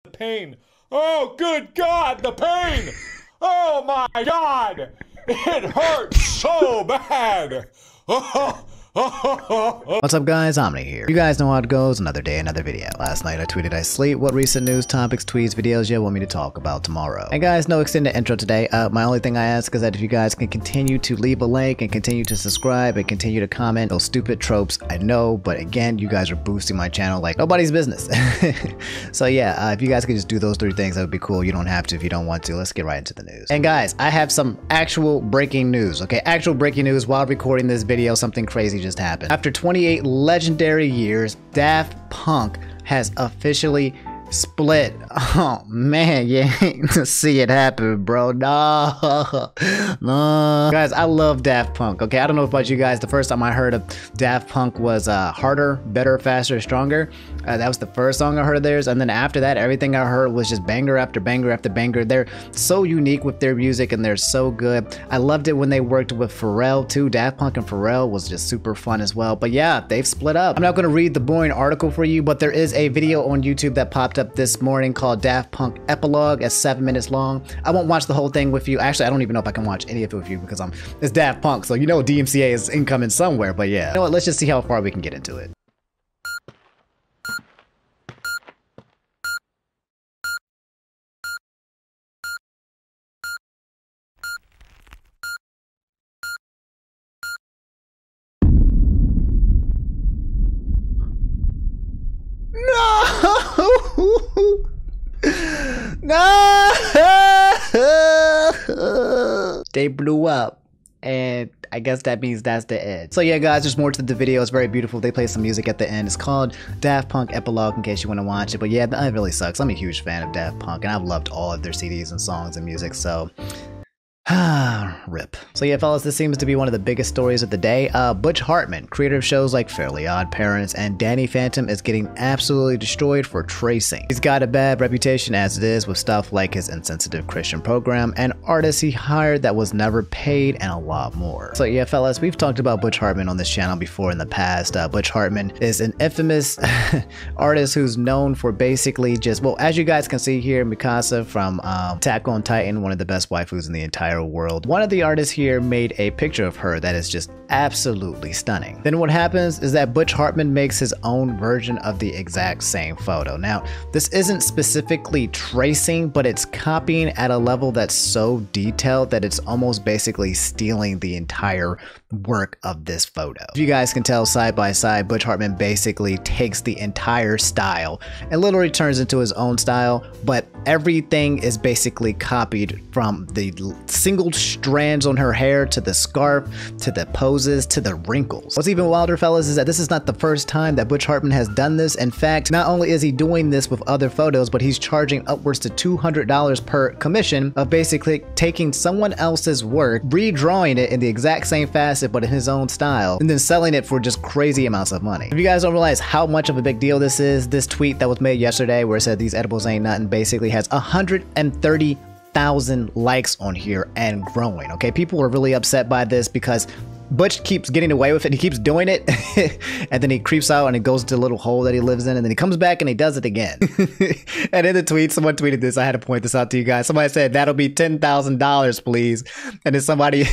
The pain. Oh, good God, the pain! Oh my God! It hurts so bad! What's up guys, Omni here. You guys know how it goes, another day, another video. Last night I tweeted I sleep what recent news topics, tweets, videos you want me to talk about tomorrow. And guys, no extended intro today. My only thing I ask is that if you guys can continue to leave a like and continue to subscribe and continue to comment those stupid tropes, I know, but again, you guys are boosting my channel like nobody's business. So yeah, if you guys could just do those three things, that would be cool. You don't have to if you don't want to. Let's get right into the news. And guys, I have some actual breaking news, okay? Actual breaking news while recording this video, something crazy just happened. After 28 legendary years, Daft Punk has officially split. Oh man, you hate to see it happen, bro. No. Guys, I love Daft Punk, okay? I don't know about you guys. The first time I heard of Daft Punk was Harder, Better, Faster, Stronger. That was the first song I heard of theirs, and then after that, everything I heard was just banger after banger after banger. They're so unique with their music, and they're so good. I loved it when they worked with Pharrell too. Daft Punk and Pharrell was just super fun as well. But yeah, they've split up. I'm not going to read the boring article for you, but there is a video on YouTube that popped up this morning called Daft Punk Epilogue at 7 minutes long. I won't watch the whole thing with you. Actually, I don't even know if I can watch any of it with you because it's Daft Punk, so you know DMCA is incoming somewhere. But yeah, you know what? Let's just see how far we can get into it. No! They blew up, and I guess that means that's the end. So yeah guys, there's more to the video. It's very beautiful. They play some music at the end. It's called Daft Punk Epilogue in case you want to watch it. But yeah, it really sucks. I'm a huge fan of Daft Punk, and I've loved all of their CDs and songs and music, so rip. So yeah fellas, this seems to be one of the biggest stories of the day. Butch Hartman, creator of shows like Fairly Odd Parents and Danny Phantom, is getting absolutely destroyed for tracing. He's got a bad reputation as it is with stuff like his insensitive Christian program and artists he hired that was never paid and a lot more. So yeah fellas, we've talked about Butch Hartman on this channel before in the past. Butch Hartman is an infamous artist who's known for basically just, well, as you guys can see here, Mikasa from Attack on Titan, one of the best waifus in the entire world. One of the artists here made a picture of her that is just absolutely stunning. Then what happens is that Butch Hartman makes his own version of the exact same photo. Now, this isn't specifically tracing, but it's copying at a level that's so detailed that it's almost basically stealing the entire work of this photo. If you guys can tell side by side, Butch Hartman basically takes the entire style and literally turns into his own style, but everything is basically copied from the single strands on her hair to the scarf to the poses to the wrinkles. What's even wilder fellas is that this is not the first time that Butch Hartman has done this. In fact, not only is he doing this with other photos, but he's charging upwards to $200 per commission of basically taking someone else's work, redrawing it in the exact same facet but in his own style, and then selling it for just crazy amounts of money. If you guys don't realize how much of a big deal this is, this tweet that was made yesterday where it said these edibles ain't nothing basically has 130,000 likes on here and growing. Okay, people are really upset by this because Butch keeps getting away with it. He keeps doing it and then he creeps out and he goes into a little hole that he lives in, and then he comes back and he does it again. And in the tweet, someone tweeted this. I had to point this out to you guys. Somebody said, that'll be $10,000 please. And then somebody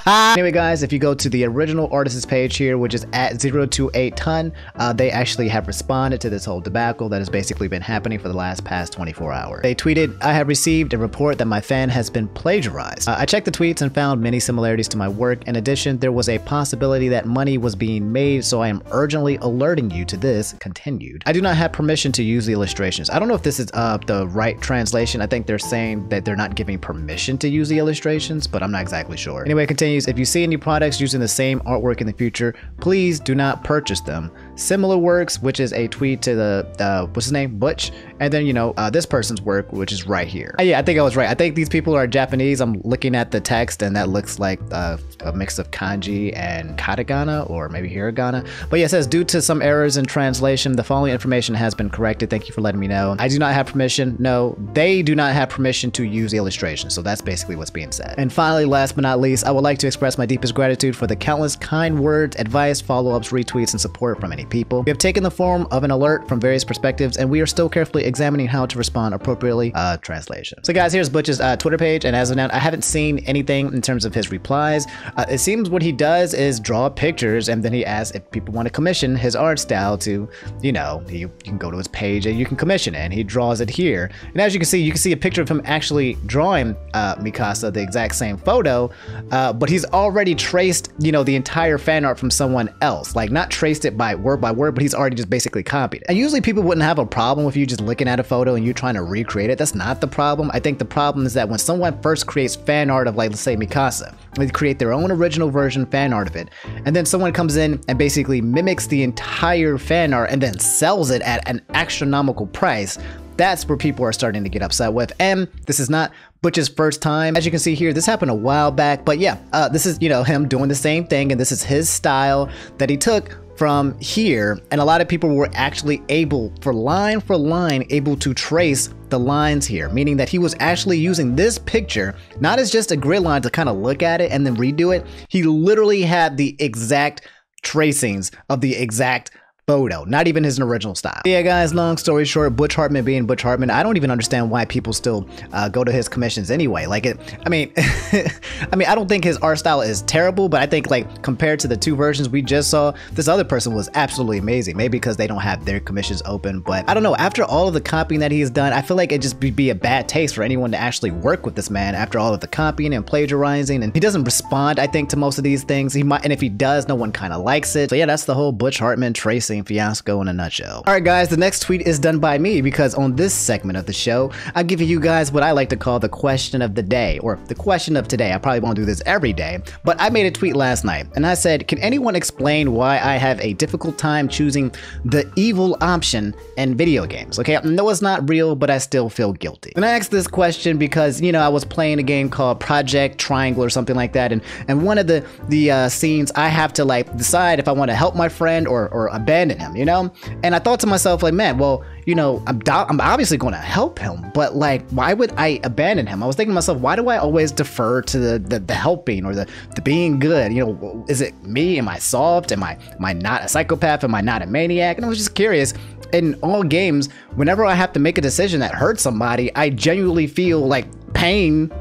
anyway guys, if you go to the original artist's page here, which is at 028ton, they actually have responded to this whole debacle that has basically been happening for the past 24 hours. They tweeted, I have received a report that my fan has been plagiarized. I checked the tweets and found many similarities to my work. In addition, there was a possibility that money was being made, so I am urgently alerting you to this. Continued. I do not have permission to use the illustrations. I don't know if this is the right translation. I think they're saying that they're not giving permission to use the illustrations, but I'm not exactly sure. Anyway, it continues, if you see any products using the same artwork in the future, please do not purchase them. Similar works, which is a tweet to the what's his name, Butch, and then you know this person's work, which is right here. Yeah, I think I was right. I think these people are Japanese. I'm looking at the text and that looks like a mix of kanji and katakana, or maybe hiragana. But yeah, it says, due to some errors in translation, the following information has been corrected. Thank you for letting me know. I do not have permission. No, they do not have permission to use the illustration. So that's basically what's being said. And finally, last but not least, I would like to express my deepest gratitude for the countless kind words, advice, follow-ups, retweets, and support from any people. We have taken the form of an alert from various perspectives, and we are still carefully examining how to respond appropriately. Translation. So guys, here's Butch's Twitter page, and as of now, I haven't seen anything in terms of his replies. It seems what he does is draw pictures, and then he asks if people want to commission his art style to, you know, you can go to his page and you can commission it, and he draws it here. And as you can see a picture of him actually drawing Mikasa, the exact same photo, but he's already traced, you know, the entire fan art from someone else. Like, not traced it by word, but he's already just basically copied it. And usually people wouldn't have a problem with you just looking at a photo and you trying to recreate it. That's not the problem. I think the problem is that when someone first creates fan art of, like, let's say Mikasa, they create their own original version fan art of it, and then someone comes in and basically mimics the entire fan art and then sells it at an astronomical price. That's where people are starting to get upset with. And this is not Butch's first time. As you can see here, this happened a while back, but yeah, this is, you know, him doing the same thing, and this is his style that he took from here. And a lot of people were actually able, for line, able to trace the lines here, meaning that he was actually using this picture not as just a grid line to kind of look at it and then redo it. He literally had the exact tracings of the exact photo, not even his original style. Yeah guys, long story short, Butch Hartman being Butch Hartman, I don't even understand why people still go to his commissions anyway. Like, I mean I don't think his art style is terrible, but I think, like, compared to the two versions we just saw, this other person was absolutely amazing. Maybe because they don't have their commissions open, but I don't know, after all of the copying that he's done, I feel like it'd just be a bad taste for anyone to actually work with this man after all of the copying and plagiarizing. And he doesn't respond, I think, to most of these things. He might, and if he does, no one kind of likes it. So yeah, that's the whole Butch Hartman tracing fiasco in a nutshell. Alright guys, the next tweet is done by me, because on this segment of the show, I'm giving you guys what I like to call the question of the day, or the question of today. I probably won't do this every day, but I made a tweet last night, and I said, can anyone explain why I have a difficult time choosing the evil option in video games? Okay, I know it's not real, but I still feel guilty. And I asked this question because, you know, I was playing a game called Project Triangle or something like that, and one of the scenes, I have to, like, decide if I want to help my friend or abandon him, you know? And I thought to myself, like, man, well, you know, I'm obviously going to help him, but, like, why would I abandon him? I was thinking to myself, why do I always defer to the helping or the being good? You know, is it me? Am I soft? Am I not a psychopath? Am I not a maniac? And I was just curious. In all games, whenever I have to make a decision that hurts somebody, I genuinely feel like pain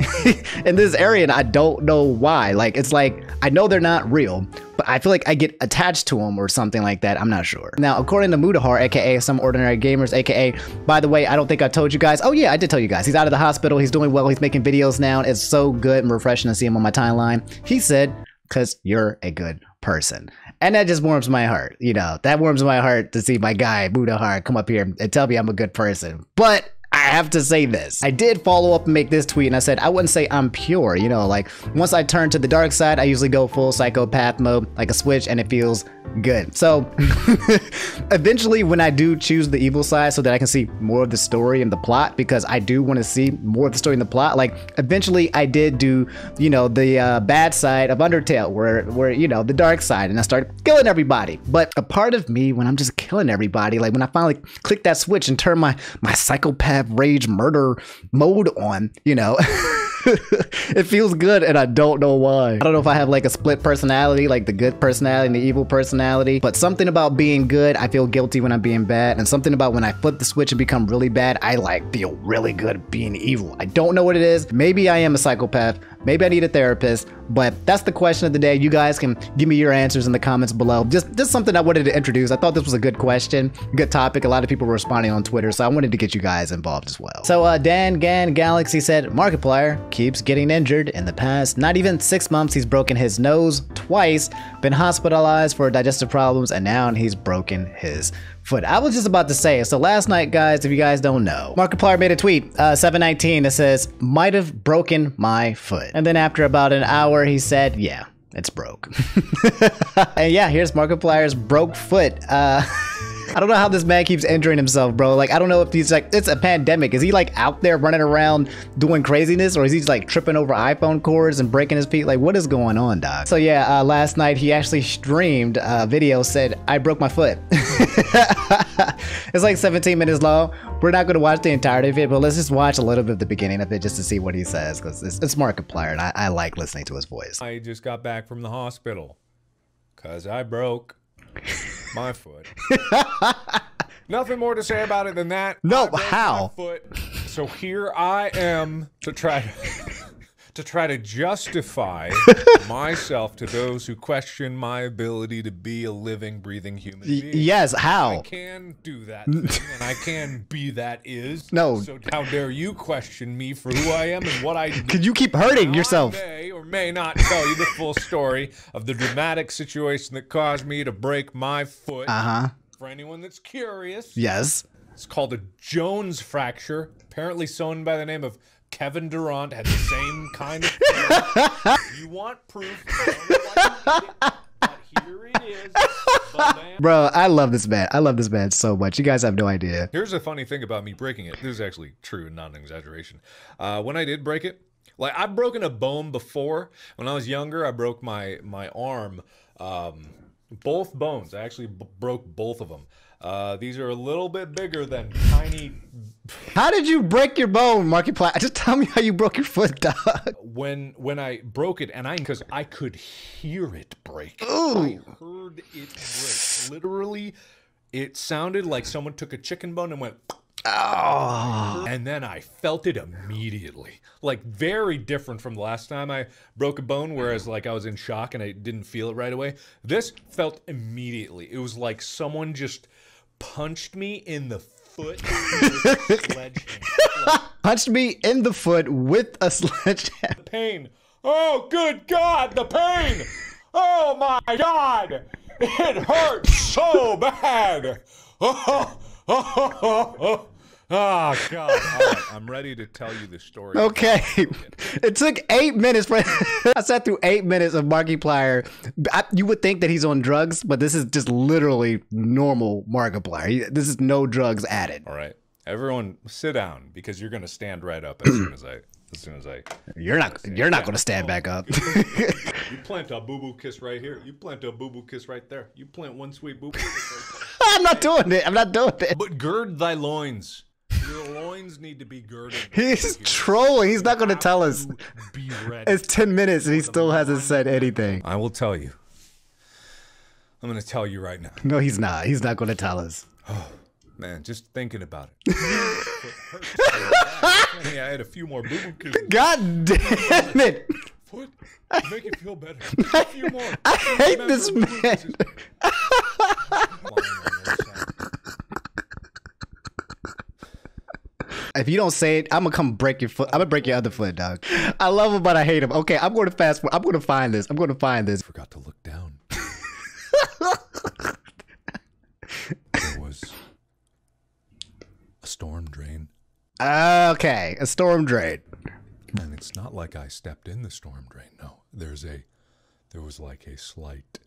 in this area, and I don't know why. Like, it's like, I know they're not real, but I feel like I get attached to them or something like that. I'm not sure. Now, according to Mudahar, aka Some Ordinary Gamers, aka, by the way, I don't think I told you guys. Oh yeah, I did tell you guys. He's out of the hospital. He's doing well. He's making videos now. It's so good and refreshing to see him on my timeline. He said, "'Cause you're a good person." And that just warms my heart. You know, that warms my heart to see my guy, Mudahar, come up here and tell me I'm a good person. But I have to say this. I did follow up and make this tweet, and I said, I wouldn't say I'm pure, you know, like, once I turn to the dark side, I usually go full psychopath mode, like a switch, and it feels good. So eventually, when I do choose the evil side so that I can see more of the story and the plot, because I do want to see more of the story and the plot, like, eventually I did do, you know, the bad side of Undertale, where, you know, the dark side, and I started killing everybody. But a part of me, when I'm just killing everybody, like, when I finally click that switch and turn my psychopath rage murder mode on, you know, it feels good, and I don't know why. I don't know if I have, like, a split personality, like the good personality and the evil personality, but something about being good, I feel guilty when I'm being bad, and something about when I flip the switch and become really bad, I, like, feel really good being evil. I don't know what it is. Maybe I am a psychopath. Maybe I need a therapist, but that's the question of the day. You guys can give me your answers in the comments below. Just something I wanted to introduce. I thought this was a good question, good topic. A lot of people were responding on Twitter, so I wanted to get you guys involved as well. So Dan Gan Galaxy said, Markiplier keeps getting injured. In the past not even 6 months, he's broken his nose twice, been hospitalized for digestive problems, and now he's broken his foot. I was just about to say, so last night, guys, if you guys don't know, Markiplier made a tweet, 7:19, that says, might have broken my foot. And then after about an hour, he said, yeah, it's broke. And yeah, here's Markiplier's broke foot. I don't know how this man keeps injuring himself, bro. Like, I don't know if he's like, it's a pandemic. Is he like out there running around doing craziness, or is he like tripping over iPhone cords and breaking his feet? Like, what is going on, dog? So yeah, last night he actually streamed a video, said, I broke my foot. It's like 17 minutes long. We're not going to watch the entirety of it, but let's just watch a little bit of the beginning of it just to see what he says, because it's Markiplier, and I like listening to his voice. I just got back from the hospital, 'cause I broke. my foot. Nothing more to say about it than that. No, how? My foot. So here I am to try to justify myself to those who question my ability to be a living, breathing human being. Yes, how? I can do that thing, and I can be that is. No. So how dare you question me for who I am and what I do? Could you keep hurting yourself? I may or may not tell you the full story of the dramatic situation that caused me to break my foot. For anyone that's curious. Yes. It's called a Jones fracture. Apparently someone by the name of Kevin Durant had the same kind of thing. You want proof? I don't know why you did it, but here it is. Bro, I love this man. I love this man so much. You guys have no idea. Here's a funny thing about me breaking it. This is actually true and not an exaggeration. When I did break it, like I've broken a bone before. When I was younger, I broke my arm. Both bones. I actually broke both of them. These are a little bit bigger than tiny. How did you break your bone, Markiplier? Just tell me how you broke your foot, dog. When I broke it, and because I could hear it break. Ooh. I heard it break. Literally, it sounded like someone took a chicken bone and went. Oh. And then I felt it immediately. Like very different from the last time I broke a bone, whereas like I was in shock and I didn't feel it right away. This felt immediately. It was like someone just punched me in the foot with a sledgehammer. Punched me in the foot with a sledgehammer. The pain. Oh, good God, the pain. Oh, my God. It hurts so bad. Oh, God. All right, I'm ready to tell you the story. Okay. It took 8 minutes for I sat through 8 minutes of Markiplier. You would think that he's on drugs, but this is just literally normal Markiplier. This is no drugs added. All right. Everyone sit down because you're going to stand right up as soon as I You're not going to stand back up. You plant a boo-boo kiss right here. You plant a boo-boo kiss right there. You plant one sweet boo-boo kiss right there. I'm not doing it. I'm not doing it. But gird thy loins. Your loins need to be girded. He's trolling. He's not going to tell us. Be ready. It's 10 minutes and he still hasn't said anything. I will tell you. I'm going to tell you right now. No, he's not. He's not going to tell us. Oh, man, just thinking about it. I had a few more boo-boo kisses. God damn it. Foot, make it feel better. A few more. I hate this man. If you don't say it, I'm gonna come break your foot. I'm gonna break your other foot, dog. I love him, but I hate him. Okay, I'm going to fast forward. I'm going to find this. I'm going to find this. Forgot to look down. There was a storm drain. Okay, a storm drain. And it's not like I stepped in the storm drain. No, there was like a slight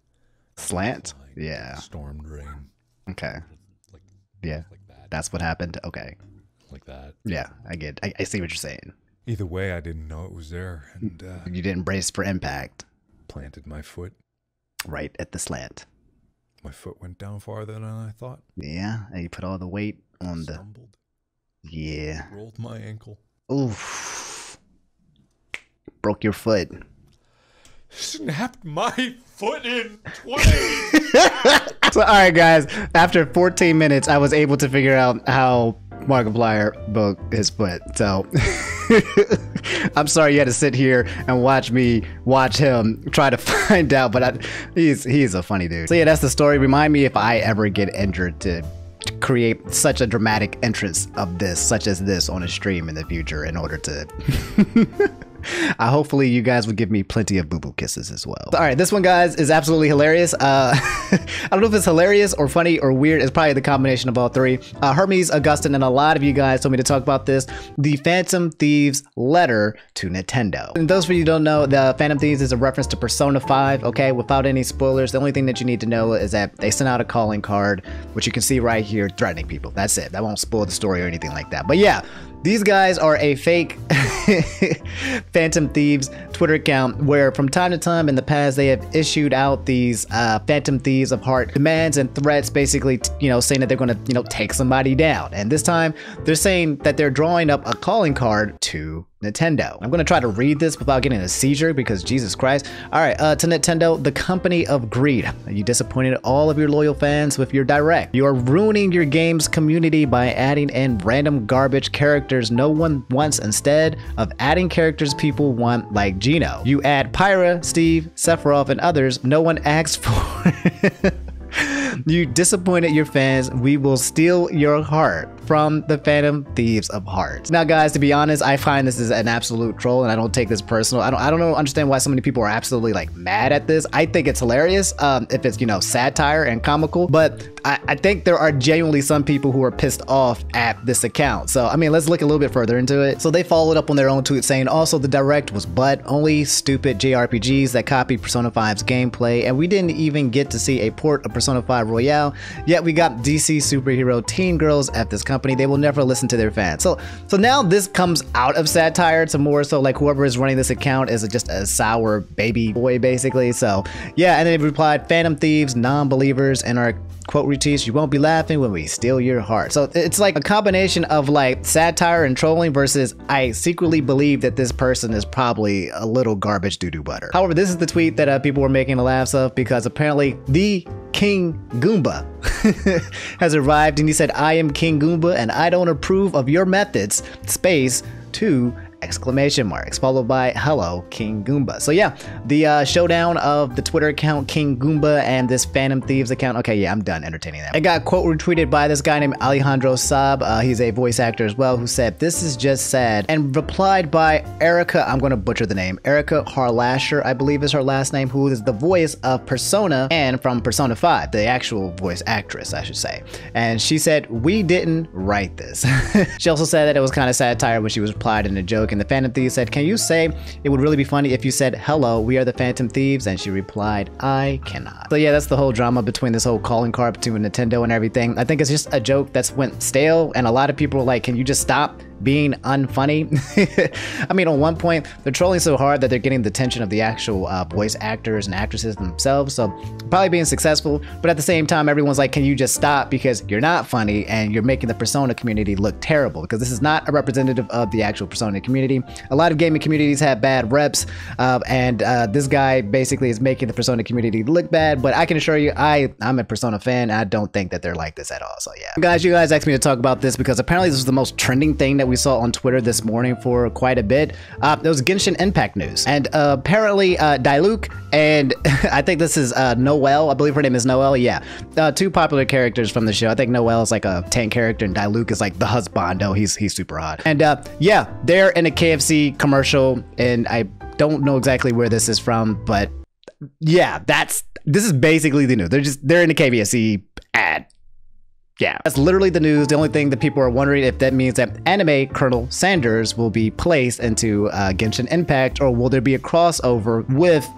slant. Yeah. Storm drain. Okay. Like yeah. Like that. That's what happened. Okay. Like that. Yeah, I see what you're saying. Either way, I didn't know it was there, and you didn't brace for impact. Planted my foot right at the slant. My foot went down farther than I thought. Yeah, and you put all the weight on Stumbled. Yeah. Rolled my ankle. Oof. Broke your foot. Snapped my foot in 20. So, all right, guys. After 14 minutes, I was able to figure out how Markiplier broke his foot. So, I'm sorry you had to sit here and watch him try to find out. But he's a funny dude. So yeah, that's the story. Remind me if I ever get injured to create such a dramatic entrance of this, such as this, on a stream in the future in order to. Hopefully you guys will give me plenty of boo-boo kisses as well. All right, this one, guys, is absolutely hilarious. I don't know if it's hilarious or funny or weird. It's probably the combination of all three. Hermes, Augustin, and a lot of you guys told me to talk about this. The Phantom Thieves letter to Nintendo. And those of you who don't know, the Phantom Thieves is a reference to Persona 5, okay? Without any spoilers, the only thing that you need to know is that they sent out a calling card, which you can see right here, threatening people. That's it. That won't spoil the story or anything like that. But yeah, these guys are a fake Phantom Thieves Twitter account where from time to time in the past they have issued out these Phantom Thieves of Heart demands and threats, basically, saying that they're going to, take somebody down. And this time they're saying that they're drawing up a calling card to Nintendo. I'm gonna try to read this without getting a seizure because Jesus Christ. All right, to Nintendo, the company of greed. You disappointed all of your loyal fans with your direct. You are ruining your game's community by adding in random garbage characters no one wants instead of adding characters people want like Gino. You add Pyra, Steve, Sephiroth, and others no one asked for. You disappointed your fans. We will steal your heart from the Phantom Thieves of Hearts. Now, guys, to be honest, I find this is an absolute troll, and I don't take this personal. I don't understand why so many people are absolutely like mad at this. I think it's hilarious if it's, you know, satire and comical, but I think there are genuinely some people who are pissed off at this account. So, I mean, let's look a little bit further into it. So they followed up on their own tweet saying, also the direct was but only stupid JRPGs that copy Persona 5's gameplay, and we didn't even get to see a port of Persona 5 Royale, yet we got DC superhero teen girls at this company. They will never listen to their fans. So now this comes out of satire to more so like whoever is running this account is just a sour baby boy, basically. So yeah, and then they replied, Phantom Thieves, non-believers, and our quote retweets, you won't be laughing when we steal your heart. So it's like a combination of like satire and trolling versus I secretly believe that this person is probably a little garbage doo-doo butter. However, this is the tweet that people were making the laughs of because apparently the King Goomba has arrived and he said, I am King Goomba and I don't approve of your methods, space, 2 exclamation marks, followed by hello King Goomba. So yeah, the showdown of the Twitter account King Goomba and this Phantom Thieves account. Okay, yeah, I'm done entertaining that. It got quote retweeted by this guy named Alejandro Saab. He's a voice actor as well, who said, this is just sad, and replied by Erica, I'm gonna butcher the name, Erica Harlasher, I believe is her last name, who is the voice of Persona and from Persona 5, the actual voice actress, I should say. And she said, we didn't write this. She also said that it was kind of satire when she was replied in a joke, and the Phantom Thieves said, can you say it would really be funny if you said, hello, we are the Phantom Thieves? And she replied, I cannot. So yeah, that's the whole drama between this whole calling card between Nintendo and everything. I think it's just a joke that's went stale, and a lot of people are like, can you just stop being unfunny? I mean, on one point, they're trolling so hard that they're getting the attention of the actual voice actors and actresses themselves, so probably being successful, but at the same time, everyone's like, can you just stop because you're not funny and you're making the Persona community look terrible, because this is not a representative of the actual Persona community. A lot of gaming communities have bad reps, and this guy basically is making the Persona community look bad, but I can assure you, I'm a Persona fan, and I don't think that they're like this at all, so yeah. Guys, you guys asked me to talk about this because apparently this was the most trending thing that we saw on Twitter this morning for quite a bit. There was Genshin Impact news, and apparently Diluc and I think this is Noelle, I believe her name is Noelle, yeah. Two popular characters from the show. I think Noelle is like a tank character and Diluc is like the husbando. He's super hot. And yeah, they're in a KFC commercial, and I don't know exactly where this is from, but yeah, this is basically the news. They're in a KFC ad. Yeah, that's literally the news. The only thing that people are wondering if that means that anime Colonel Sanders will be placed into Genshin Impact, or will there be a crossover with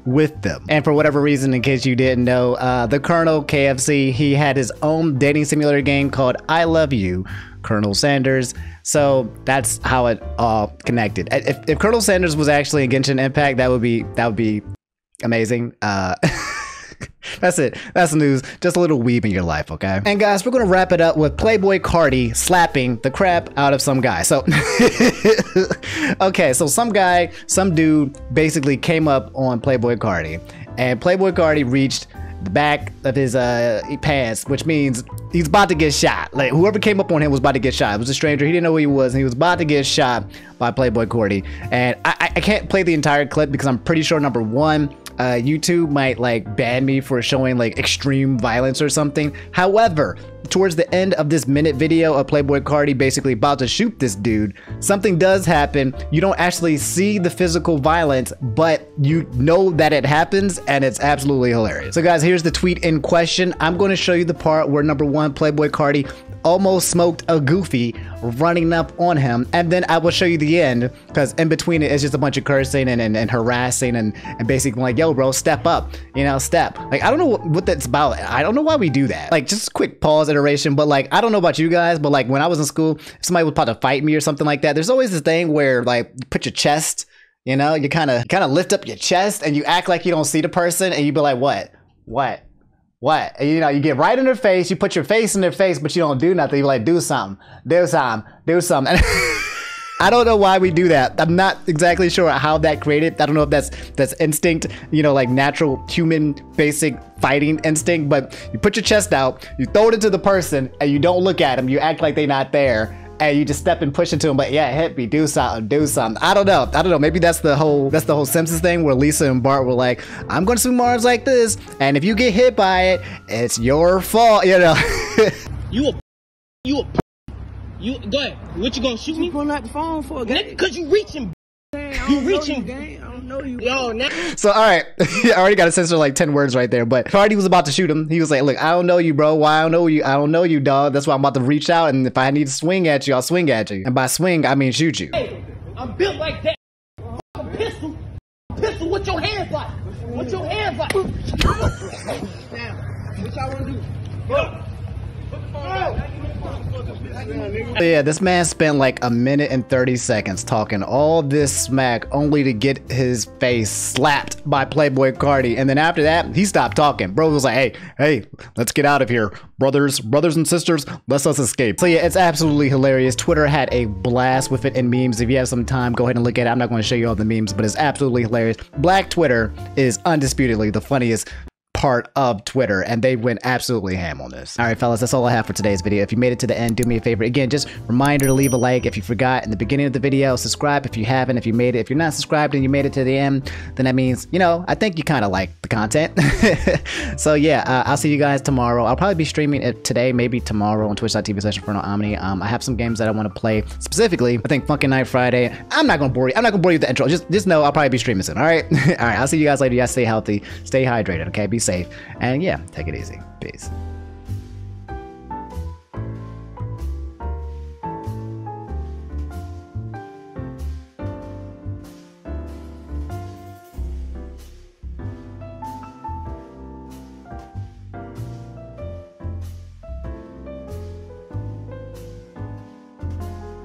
with them? And for whatever reason, in case you didn't know, the Colonel KFC, he had his own dating simulator game called I Love You, Colonel Sanders. So that's how it all connected. If Colonel Sanders was actually in Genshin Impact, that would be amazing. That's it. That's the news. Just a little weeb in your life, okay? And guys, we're gonna wrap it up with Playboi Carti slapping the crap out of some guy. So, okay, so some dude basically came up on Playboi Carti, and Playboi Carti reached the back of his pants, which means he's about to get shot. Like, whoever came up on him was about to get shot. It was a stranger. He didn't know who he was, and he was about to get shot by Playboi Carti. And I can't play the entire clip because I'm pretty sure, number one, YouTube might like ban me for showing like extreme violence or something. However, towards the end of this minute video of Playboi Carti basically about to shoot this dude, something does happen. You don't actually see the physical violence, but you know that it happens, and it's absolutely hilarious. So guys, here's the tweet in question. I'm going to show you the part where number one, Playboi Carti almost smoked a Goofy running up on him, and then I will show you the end, because in between it's just a bunch of cursing and harassing and basically like, yo bro, step up, you know, step. Like, I don't know what that's about. I don't know why we do that. Like, just quick pause iteration, but like, I don't know about you guys, but like when I was in school, if somebody was about to fight me or something like that, there's always this thing where like you put your chest, you know, you kind of lift up your chest and you act like you don't see the person, and you be like, what? And, you know, you get right in their face, you put your face in their face, but you don't do nothing. You're like, do something. I don't know why we do that. I'm not exactly sure how that created. I don't know if that's instinct, you know, like natural human basic fighting instinct, but you put your chest out, you throw it into the person, and you don't look at them. You act like they're not there. And you just step and push into him, but yeah, hit me, do something, do something. I don't know. Maybe that's the whole Simpsons thing where Lisa and Bart were like, I'm gonna swing my arms like this, and if you get hit by it, it's your fault, you know. You go ahead. What you gonna shoot me? Pulling out the phone for a game. Cause you reaching. You reaching. I don't know you. Yo, now. So all right, I already got to censor like 10 words right there. But Carti was about to shoot him. He was like, "Look, I don't know you, bro. Why I don't know you? I don't know you, dog. That's why I'm about to reach out, and if I need to swing at you, I'll swing at you. And by swing, I mean shoot you." Hey, I'm built like that. A pistol. Pistol. What your hands like? What your hands like? Damn. What y'all wanna do? Go. Yeah, this man spent like a minute and 30 seconds talking all this smack only to get his face slapped by Playboi Carti, and then after that he stopped talking. Bro was like, hey, let's get out of here, brothers and sisters, let's escape. So yeah, it's absolutely hilarious. Twitter had a blast with it in memes. If you have some time, go ahead and look at it. I'm not going to show you all the memes, but it's absolutely hilarious. Black Twitter is undisputedly the funniest part of Twitter, and they went absolutely ham on this. All right, fellas, that's all I have for today's video. If you made it to the end, do me a favor. Again, just reminder to leave a like if you forgot in the beginning of the video. Subscribe if you haven't. If you made it, if you're not subscribed and you made it to the end, then that means, you know, I think you kind of like the content. So yeah, I'll see you guys tomorrow. I'll probably be streaming it today, maybe tomorrow on twitch.tv/Omni. I have some games that I want to play. Specifically, I think Funkin' Night Friday. I'm not gonna bore you with the intro. Just know I'll probably be streaming soon. All right. All right. I'll see you guys later. You guys stay healthy, stay hydrated. Okay. Be safe, and yeah, take it easy. Peace.